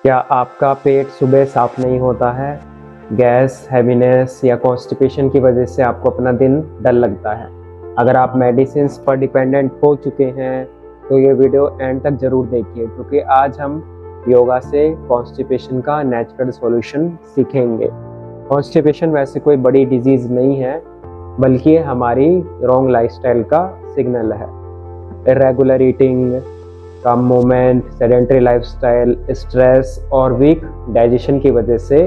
क्या आपका पेट सुबह साफ नहीं होता है? गैस, हैवीनेस या कॉन्स्टिपेशन की वजह से आपको अपना दिन डल लगता है? अगर आप मेडिसिन्स पर डिपेंडेंट हो चुके हैं तो ये वीडियो एंड तक ज़रूर देखिए, क्योंकि आज हम योगा से कॉन्स्टिपेशन का नेचुरल सॉल्यूशन सीखेंगे। कॉन्स्टिपेशन वैसे कोई बड़ी डिजीज़ नहीं है, बल्कि हमारी रॉन्ग लाइफस्टाइल का सिग्नल है। इरेगुलर ईटिंग, कम मूवमेंट, सेडेंटरी लाइफस्टाइल, स्ट्रेस और वीक डाइजेशन की वजह से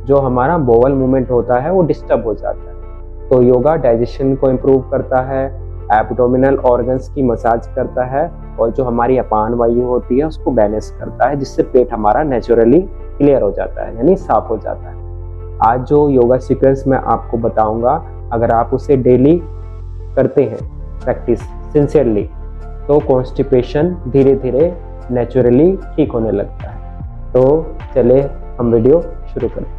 जो हमारा बोवल मूवमेंट होता है वो डिस्टर्ब हो जाता है। तो योगा डाइजेशन को इम्प्रूव करता है, एब्डोमिनल ऑर्गन्स की मसाज करता है और जो हमारी अपान वायु होती है उसको बैलेंस करता है, जिससे पेट हमारा नेचुरली क्लियर हो जाता है, यानी साफ हो जाता है। आज जो योगा सीक्वेंस मैं आपको बताऊंगा, अगर आप उसे डेली करते हैं प्रैक्टिस सिंसियरली, तो कॉन्स्टिपेशन धीरे धीरे नेचुरली ठीक होने लगता है। तो चले हम वीडियो शुरू करते हैं।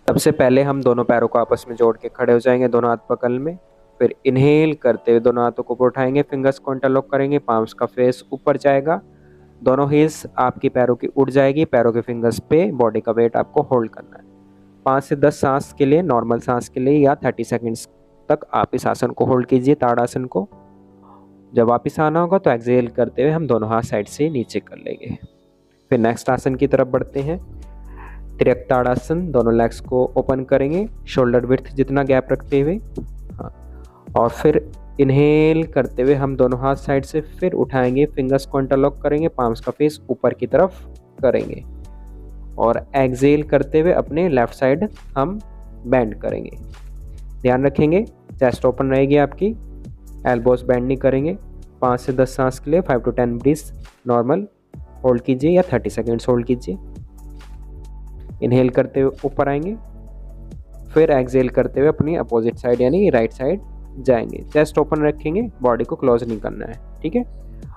सबसे पहले हम दोनों पैरों को आपस में जोड़ के खड़े हो जाएंगे, दोनों हाथ पकड़ में। फिर इनहेल करते हुए दोनों हाथों को ऊपर उठाएंगे, फिंगर्स को इंटरलॉक करेंगे, पाम्स का फेस ऊपर जाएगा, दोनों हील्स आपकी पैरों की उड़ जाएगी, पैरों के फिंगर्स पे बॉडी का वेट आपको होल्ड करना है। 5 से 10 सांस के लिए, नॉर्मल सांस के लिए, या 30 सेकंड्स तक आप इस आसन को होल्ड कीजिए, ताड़ासन को। जब वापिस आना होगा तो एक्सेल करते हुए हम दोनों हाथ साइड से नीचे कर लेंगे। फिर नेक्स्ट आसन की तरफ बढ़ते हैं। तिरक ताड़ासन, दोनों लेग्स को ओपन करेंगे, शोल्डर विड्थ जितना गैप रखते हुए। हाँ, और फिर इनहेल करते हुए हम दोनों हाथ साइड से फिर उठाएंगे, फिंगर्स को इंटरलॉक करेंगे, पाम्स का फेस ऊपर की तरफ करेंगे और एक्सेल करते हुए अपने लेफ्ट साइड हम बेंड करेंगे। ध्यान रखेंगे चेस्ट ओपन रहेगी आपकी, एल्बोस बेंड नहीं करेंगे। 5 से 10 सांस के लिए 5 to 10 ब्रीथ नॉर्मल होल्ड कीजिए या 30 सेकेंड्स होल्ड कीजिए। इनहेल करते हुए ऊपर आएंगे, फिर एक्सेल करते हुए अपनी अपोजिट साइड यानी राइट साइड जाएंगे। चेस्ट ओपन रखेंगे, बॉडी को क्लोज नहीं करना है, ठीक है,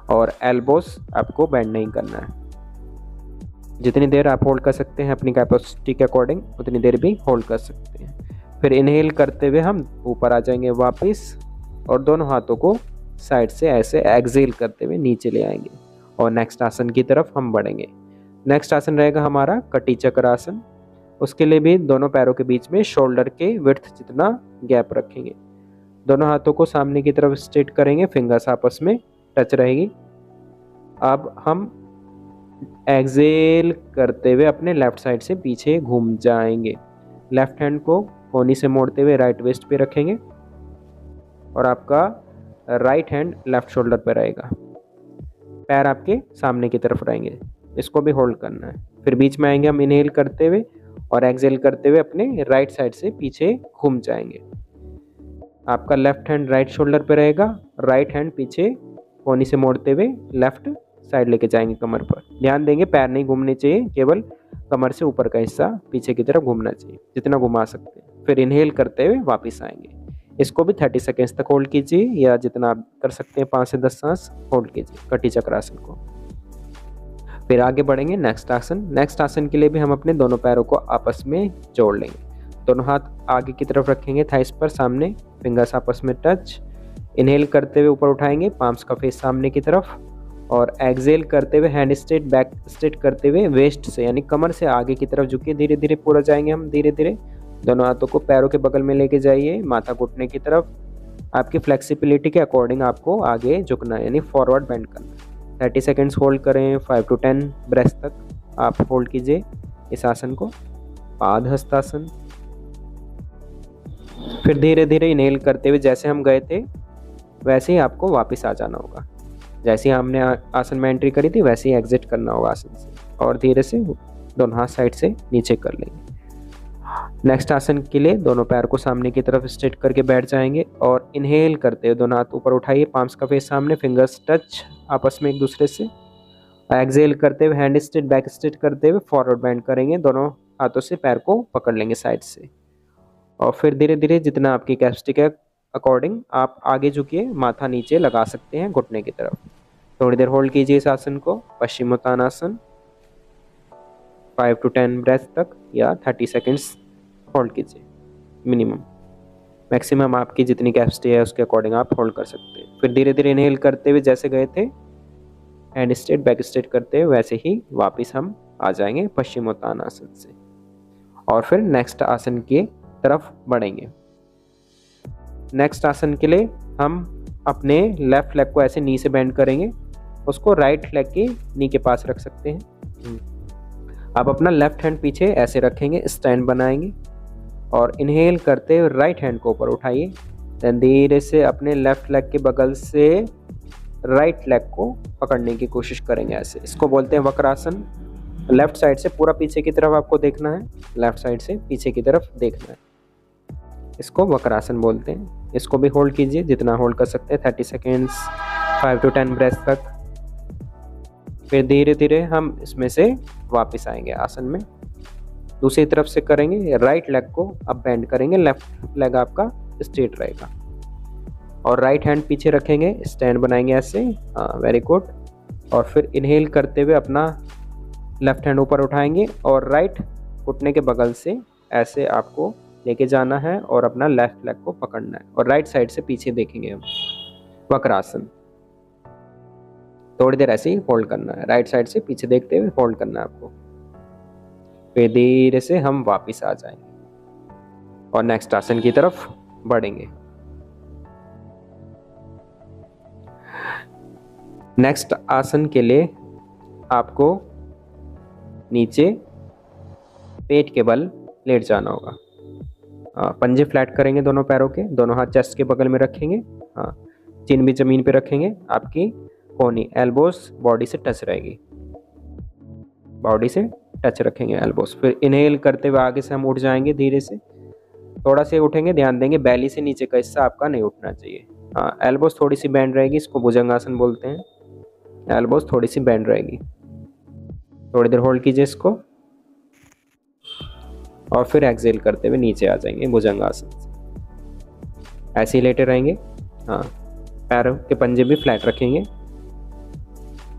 और एल्बोस आपको बेंड नहीं करना है। जितनी देर आप होल्ड कर सकते हैं अपनी कैपेसिटी के अकॉर्डिंग उतनी देर भी होल्ड कर सकते हैं। फिर इनहेल करते हुए हम ऊपर आ जाएंगे वापस और दोनों हाथों को साइड से ऐसे एक्सेल करते हुए नीचे ले आएंगे और नेक्स्ट आसन की तरफ हम बढ़ेंगे। नेक्स्ट आसन रहेगा हमारा कटी चक्र आसन। उसके लिए भी दोनों पैरों के बीच में शोल्डर के विड्थ जितना गैप रखेंगे, दोनों हाथों को सामने की तरफ स्ट्रेट करेंगे, फिंगर्स आपस में टच रहेगी। अब हम एक्सेल करते हुए अपने लेफ्ट साइड से पीछे घूम जाएंगे, लेफ्ट हैंड को कोनी से मोड़ते हुए राइट वेस्ट पे रखेंगे और आपका राइट हैंड लेफ्ट शोल्डर पे रहेगा, पैर आपके सामने की तरफ रहेंगे, इसको भी होल्ड करना है। फिर बीच में आएंगे हम इनहेल करते हुए और एक्सेल करते हुए अपने राइट साइड से पीछे घूम जाएंगे। आपका लेफ्ट हैंड राइट शोल्डर पे रहेगा, राइट हैंड पीछे कोनी से मोड़ते हुए लेफ्ट साइड लेके जाएंगे कमर पर। ध्यान देंगे पैर नहीं घूमने चाहिए, केवल कमर से ऊपर का हिस्सा पीछे की तरफ घूमना चाहिए, जितना घुमा सकते हैं। फिर इनहेल करते हुए वापस आएंगे, इसको भी 30 सेकेंड्स तक होल्ड कीजिए या जितना आप कर सकते हैं 5 से 10 सांस होल्ड कीजिए कटी चक्रासन को। फिर आगे बढ़ेंगे नेक्स्ट आसन। नेक्स्ट आसन के लिए भी हम अपने दोनों पैरों को आपस में जोड़ लेंगे, दोनों हाथ आगे की तरफ रखेंगे थाइस पर सामने, फिंगर्स आपस में टच। इनहेल करते हुए ऊपर उठाएंगे, पाम्स का फेस सामने की तरफ, और एक्सेल करते हुए हैंड स्ट्रेट बैक स्ट्रेट करते हुए वेस्ट से यानी कमर से आगे की तरफ झुकिए, धीरे धीरे पूरा जाएंगे हम धीरे धीरे। दोनों हाथों को पैरों के बगल में लेके जाइए, माथा घुटने की तरफ। आपकी फ्लेक्सिबिलिटी के अकॉर्डिंग आपको आगे झुकना है यानी फॉरवर्ड बेंड करना है। 30 सेकेंड्स होल्ड करें, 5 to 10 ब्रेथ तक आप होल्ड कीजिए इस आसन को, पाद हस्तासन। फिर धीरे धीरे इनहेल करते हुए जैसे हम गए थे वैसे ही आपको वापस आ जाना होगा, जैसे ही हमने आसन में एंट्री करी थी वैसे ही एग्जिट करना होगा आसन से, और धीरे से दोनों हाथ साइड से नीचे कर लेंगे। नेक्स्ट आसन के लिए दोनों पैर को सामने की तरफ स्ट्रेट करके बैठ जाएंगे और इनहेल करते हुए दोनों हाथ ऊपर उठाइए, पाम्स का फेस सामने, फिंगर्स टच आपस में एक दूसरे से। एक्सेल करते हुए हैंड स्ट्रेट बैक स्ट्रेट करते हुए फॉरवर्ड बेंड करेंगे, दोनों हाथों से पैर को पकड़ लेंगे साइड से, और फिर धीरे धीरे जितना आपकी कैपेसिटी के अकॉर्डिंग आप आगे झुकिए, माथा नीचे लगा सकते हैं घुटने की तरफ। थोड़ी देर होल्ड कीजिए इस आसन को, पश्चिमोत्तानासन, 5 to 10 ब्रेथ तक या 30 सेकेंड्स होल्ड कीजिए। मिनिमम। मैक्सिमम आपकी जितनी कैपेसिटी है उसके अकॉर्डिंग आप होल्ड कर सकते हैं। फिर धीरे धीरे इनहेल करते हुए जैसे गए थे हैंड स्ट्रेट बैक स्ट्रेट करते हुए वैसे ही वापस हम आ जाएंगे पश्चिमोत्तानासन से, और फिर नेक्स्ट आसन की तरफ बढ़ेंगे। नेक्स्ट आसन के लिए हम अपने लेफ्ट लेग को ऐसे नी से बेंड करेंगे, उसको राइट लेग के नी के पास रख सकते हैं। अब अपना लेफ्ट हैंड पीछे ऐसे रखेंगे, स्टैंड बनाएंगे और इनहेल करते हुए राइट हैंड को ऊपर उठाइए। देन धीरे से अपने लेफ्ट लेग के बगल से राइट लेग को पकड़ने की कोशिश करेंगे ऐसे। इसको बोलते हैं वक्रासन। लेफ्ट साइड से पूरा पीछे की तरफ आपको देखना है, लेफ्ट साइड से पीछे की तरफ देखना है, इसको वक्रासन बोलते हैं। इसको भी होल्ड कीजिए जितना होल्ड कर सकते हैं, 30 सेकेंड्स 5 to 10 ब्रेथ तक। फिर धीरे धीरे हम इसमें से वापस आएंगे आसन में। दूसरी तरफ से करेंगे, राइट लेग को अब बेंड करेंगे, लेफ्ट लेग आपका स्ट्रेट रहेगा और राइट हैंड पीछे रखेंगे, स्टैंड बनाएंगे ऐसे। Very good. और फिर इनहेल करते हुए अपना लेफ्ट हैंड ऊपर उठाएंगे और राइट घुटने के बगल से ऐसे आपको लेके जाना है और अपना लेफ्ट लेग को पकड़ना है और राइट साइड से पीछे देखेंगे हम, वक्रासन। थोड़ी देर ऐसे ही होल्ड करना है, राइट साइड से पीछे देखते हुए होल्ड करना है आपको। फिर धीरे से हम वापस आ जाएंगे और नेक्स्ट आसन की तरफ बढ़ेंगे। नेक्स्ट आसन के लिए आपको नीचे पेट के बल लेट जाना होगा। पंजे फ्लैट करेंगे दोनों पैरों के, दोनों हाथ चेस्ट के बगल में रखेंगे। चिन भी जमीन पे रखेंगे, आपकी कोहनी एल्बोस बॉडी से टच रहेगी, बॉडी से टच रखेंगे एल्बोस। फिर इनहेल करते हुए आगे से हम उठ जाएंगे, धीरे से थोड़ा से उठेंगे, ध्यान देंगे बैली से नीचे का हिस्सा आपका नहीं उठना चाहिए। एल्बोस थोड़ी सी बैंड रहेगी, इसको भुजंगासन बोलते हैं। एल्बोस थोड़ी सी बैंड रहेगी। थोड़ी देर होल्ड कीजिए इसको और फिर एक्सेल करते हुए नीचे आ जाएंगे भुजंगासन से। ऐसे ही लेटे रहेंगे। पैरों के पंजे भी फ्लैट रखेंगे।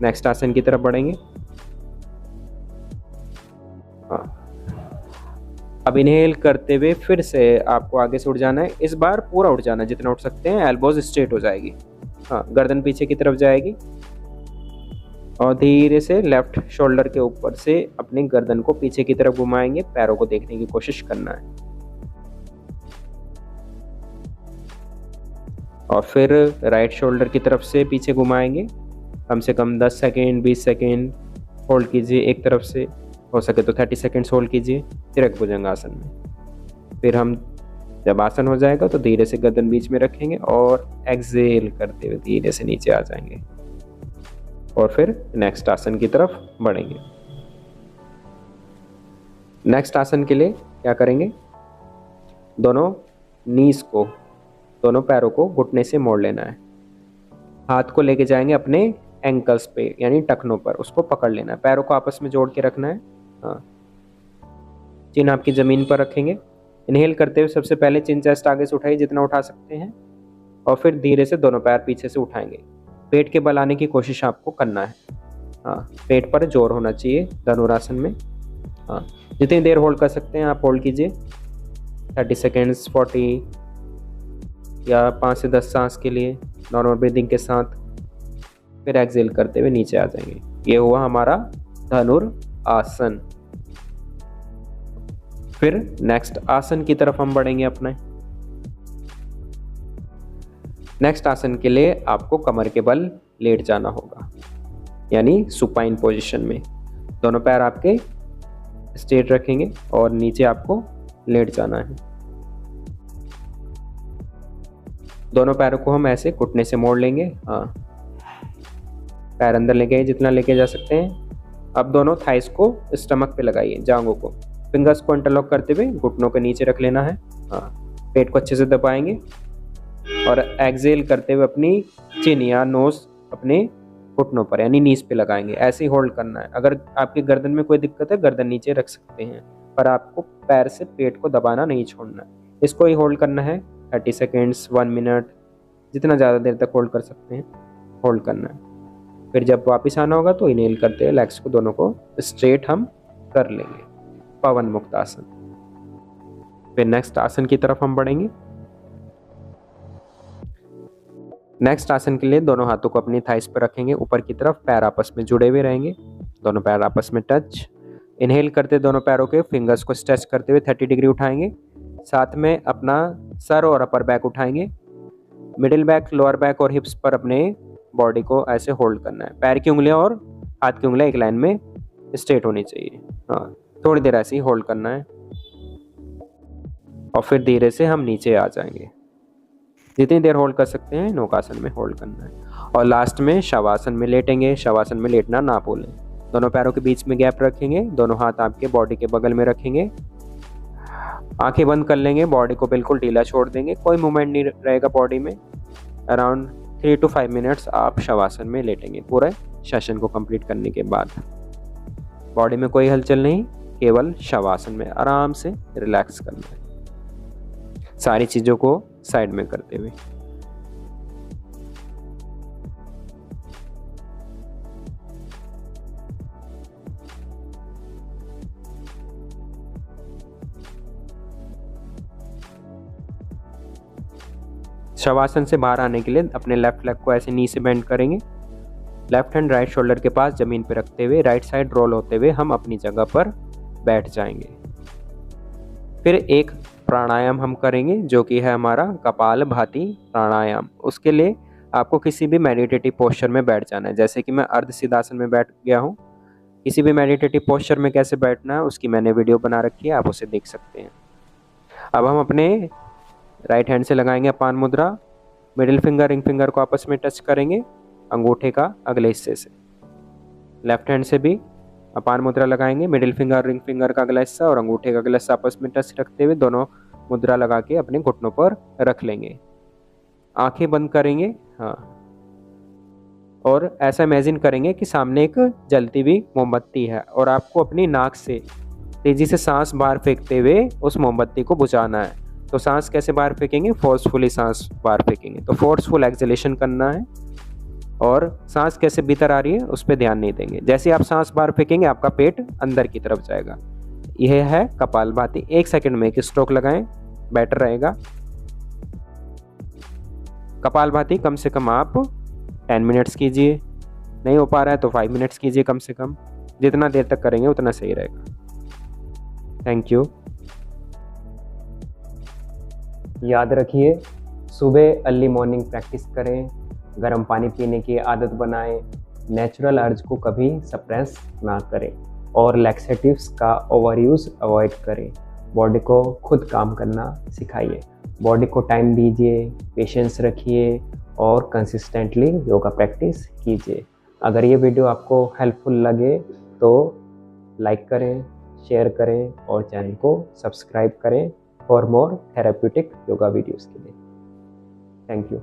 नेक्स्ट आसन की तरफ बढ़ेंगे। अब इनहेल करते हुए फिर से आपको आगे से उठ जाना है, इस बार पूरा उठ जाना है जितना उठ सकते हैं। एल्बोज स्ट्रेट हो जाएगी, गर्दन पीछे की तरफ जाएगी और धीरे से लेफ्ट शोल्डर के ऊपर से अपनी गर्दन को पीछे की तरफ घुमाएंगे, पैरों को देखने की कोशिश करना है। और फिर राइट शोल्डर की तरफ से पीछे घुमाएंगे, कम से कम 10 सेकेंड 20 सेकेंड होल्ड कीजिए एक तरफ से, हो सके तो 30 सेकेंड्स होल्ड कीजिए तिरक भुजंगासन में। फिर हम जब आसन हो जाएगा तो धीरे से गर्दन बीच में रखेंगे और एक्सेल करते हुए धीरे से नीचे आ जाएंगे और फिर नेक्स्ट आसन की तरफ बढ़ेंगे। नेक्स्ट आसन के लिए क्या करेंगे, दोनों नीज को, दोनों पैरों को घुटने से मोड़ लेना है। हाथ को लेके जाएंगे अपने एंकल्स पे यानी टखनों पर, उसको पकड़ लेना है, पैरों को आपस में जोड़ के रखना है। चिन आपकी जमीन पर रखेंगे। इनहेल करते हुए सबसे पहले चिन चेस्ट आगे से उठाइए जितना उठा सकते हैं और फिर धीरे से दोनों पैर पीछे से उठाएंगे। पेट के बल आने की कोशिश आपको करना है। पेट पर जोर होना चाहिए धनुरासन में। जितनी देर होल्ड कर सकते हैं आप होल्ड कीजिए, 30 सेकेंड्स 40 या 5 से 10 सांस के लिए नॉर्मल ब्रीदिंग के साथ। फिर एक्सेल करते हुए नीचे आ जाएंगे। ये हुआ हमारा धनुरासन। फिर नेक्स्ट आसन की तरफ हम बढ़ेंगे अपने। नेक्स्ट आसन के लिए आपको कमर के बल लेट जाना होगा यानी सुपाइन पोजीशन में। दोनों पैर आपके स्ट्रेट रखेंगे और नीचे आपको लेट जाना है। दोनों पैरों को हम ऐसे घुटने से मोड़ लेंगे। पैर अंदर लेके आइए जितना लेके जा सकते हैं। अब दोनों थाइस को स्टमक पे लगाइए, जांघों को। फिंगर्स को इंटरलॉक करते हुए घुटनों के नीचे रख लेना है। पेट को अच्छे से दबाएंगे और एक्सेल करते हुए अपनी चिन या नोज अपने घुटनों पर यानी नीज पे लगाएंगे। ऐसे ही होल्ड करना है। अगर आपकी गर्दन में कोई दिक्कत है गर्दन नीचे रख सकते हैं, पर आपको पैर से पेट को दबाना नहीं छोड़ना है। इसको ही होल्ड करना है 30 सेकेंड्स 1 मिनट, जितना ज़्यादा देर तक होल्ड कर सकते हैं होल्ड करना है। फिर जब वापस आना होगा तो इनहेल करते हुए लेग्स को दोनों को स्ट्रेट हम कर लेंगे, पवन मुक्त आसन। फिर नेक्स्ट आसन की तरफ हम बढ़ेंगे। नेक्स्ट आसन के लिए दोनों हाथों को अपनी थाइस पर रखेंगे, ऊपर की तरफ पैर आपस में जुड़े हुए रहेंगे, दोनों पैर आपस में टच। इनहेल करते दोनों पैरों के फिंगर्स को स्ट्रेच करते हुए 30 डिग्री उठाएंगे। साथ में अपना सर और अपर बैक उठाएंगे, मिडिल बैक, लोअर बैक और हिप्स पर अपने बॉडी को ऐसे होल्ड करना है। पैर की उंगलियां और हाथ की उंगलियां एक लाइन में स्ट्रेट होनी चाहिए। हाँ, थोड़ी देर ऐसे ही होल्ड करना है और फिर धीरे से हम नीचे आ जाएंगे। जितनी देर होल्ड कर सकते हैं नौकासन में होल्ड करना है। और लास्ट में शवासन में लेटेंगे। शवासन में लेटना ना भूलें। दोनों पैरों के बीच में गैप रखेंगे, दोनों हाथ आपके बॉडी के बगल में रखेंगे, आंखें बंद कर लेंगे, बॉडी को बिल्कुल ढीला छोड़ देंगे, कोई मूवमेंट नहीं रहेगा बॉडी में। अराउंड 3 to 5 मिनट्स आप शवासन में लेटेंगे। पूरे सेशन को कंप्लीट करने के बाद बॉडी में कोई हलचल नहीं, केवल शवासन में आराम से रिलैक्स करना है, सारी चीज़ों को साइड में करते हुए। शवासन से बाहर आने के लिए अपने लेफ्ट लेग को ऐसे नी से बेंड करेंगे, लेफ्ट हैंड राइट शोल्डर के पास जमीन पर रखते हुए राइट साइड रोल होते हुए हम अपनी जगह पर बैठ जाएंगे। फिर एक प्राणायाम हम करेंगे जो कि है हमारा कपालभाति प्राणायाम। उसके लिए आपको किसी भी मेडिटेटिव पोस्चर में बैठ जाना है। जैसे कि मैं अर्ध सिद्धासन में बैठ गया हूँ। किसी भी मेडिटेटिव पोस्चर में कैसे बैठना है उसकी मैंने वीडियो बना रखी है, आप उसे देख सकते हैं। अब हम अपने राइट हैंड से लगाएंगे अपान मुद्रा, मिडिल फिंगर रिंग फिंगर को आपस में टच करेंगे अंगूठे का अगले हिस्से से। लेफ्ट हैंड से भी अपान मुद्रा लगाएंगे, मिडिल फिंगर रिंग फिंगर का अगला हिस्सा और अंगूठे का अगला हिस्सा आपस में टच रखते हुए दोनों मुद्रा लगा के अपने घुटनों पर रख लेंगे। आंखें बंद करेंगे। हाँ, और ऐसा इमेजिन करेंगे कि सामने एक जलती हुई मोमबत्ती है और आपको अपनी नाक से तेजी से सांस बाहर फेंकते हुए उस मोमबत्ती को बुझाना है। तो सांस कैसे बाहर फेंकेंगे? फोर्सफुली सांस बाहर फेंकेंगे। तो फोर्सफुल एक्सहेलेशन करना है और सांस कैसे भीतर आ रही है उस पर ध्यान नहीं देंगे। जैसे आप सांस बाहर फेंकेंगे आपका पेट अंदर की तरफ जाएगा। यह है कपालभाति। 1 सेकंड में एक स्ट्रोक लगाएं, बेटर रहेगा। कपालभाति कम से कम आप 10 मिनट्स कीजिए, नहीं हो पा रहा है तो 5 मिनट्स कीजिए कम से कम। जितना देर तक करेंगे उतना सही रहेगा। Thank you. याद रखिए, सुबह अर्ली मॉर्निंग प्रैक्टिस करें, गर्म पानी पीने की आदत बनाएं, नेचुरल अर्ज को कभी सप्रेस ना करें और लैक्सेटिव्स का ओवर यूज़ अवॉइड करें। बॉडी को खुद काम करना सिखाइए, बॉडी को टाइम दीजिए, पेशेंस रखिए और कंसिस्टेंटली योगा प्रैक्टिस कीजिए। अगर ये वीडियो आपको हेल्पफुल लगे तो लाइक करें, शेयर करें और चैनल को सब्सक्राइब करें for more therapeutic yoga videos के लिए। Thank you.